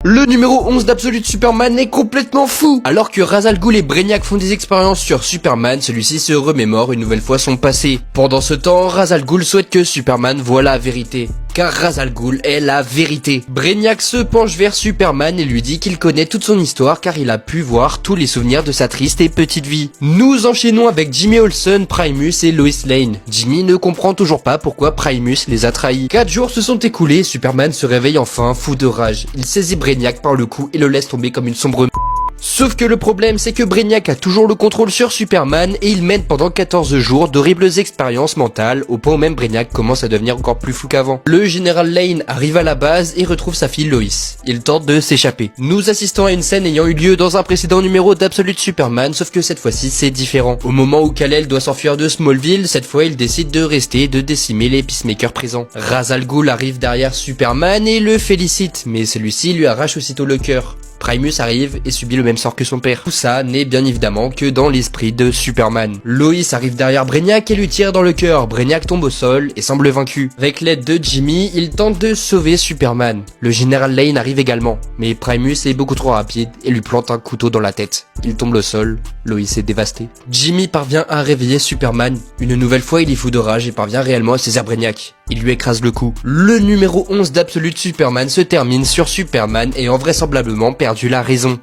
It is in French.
Le numéro 11 d'Absolute Superman est complètement fou. Alors que Ra's al Ghul et Brainiac font des expériences sur Superman, celui-ci se remémore une nouvelle fois son passé. Pendant ce temps, Ra's al Ghul souhaite que Superman voie la vérité. Car Ra's al Ghul est la vérité. Brainiac se penche vers Superman et lui dit qu'il connaît toute son histoire car il a pu voir tous les souvenirs de sa triste et petite vie. Nous enchaînons avec Jimmy Olsen, Primus et Lois Lane. Jimmy ne comprend toujours pas pourquoi Primus les a trahis. 4 jours se sont écoulés, Superman se réveille enfin, fou de rage. Il saisit Brainiac par le cou et le laisse tomber comme une sombre. Sauf que le problème c'est que Brainiac a toujours le contrôle sur Superman et il mène pendant 14 jours d'horribles expériences mentales au point où même Brainiac commence à devenir encore plus fou qu'avant. Le général Lane arrive à la base et retrouve sa fille Lois. Il tente de s'échapper. Nous assistons à une scène ayant eu lieu dans un précédent numéro d'Absolute Superman, sauf que cette fois-ci c'est différent. Au moment où Kal-El doit s'enfuir de Smallville, cette fois il décide de rester et de décimer les Peacemakers présents. Ra's al Ghul arrive derrière Superman et le félicite, mais celui-ci lui arrache aussitôt le cœur. Primus arrive et subit le même sort que son père. Tout ça n'est bien évidemment que dans l'esprit de Superman. Lois arrive derrière Brainiac et lui tire dans le cœur. Brainiac tombe au sol et semble vaincu. Avec l'aide de Jimmy, il tente de sauver Superman. Le général Lane arrive également, mais Primus est beaucoup trop rapide et lui plante un couteau dans la tête. Il tombe au sol, Lois est dévastée. Jimmy parvient à réveiller Superman. Une nouvelle fois, il est fou de rage et parvient réellement à saisir Brainiac. Il lui écrase le cou. Le numéro 11 d'Absolute Superman se termine sur Superman ayant vraisemblablement perdu la raison.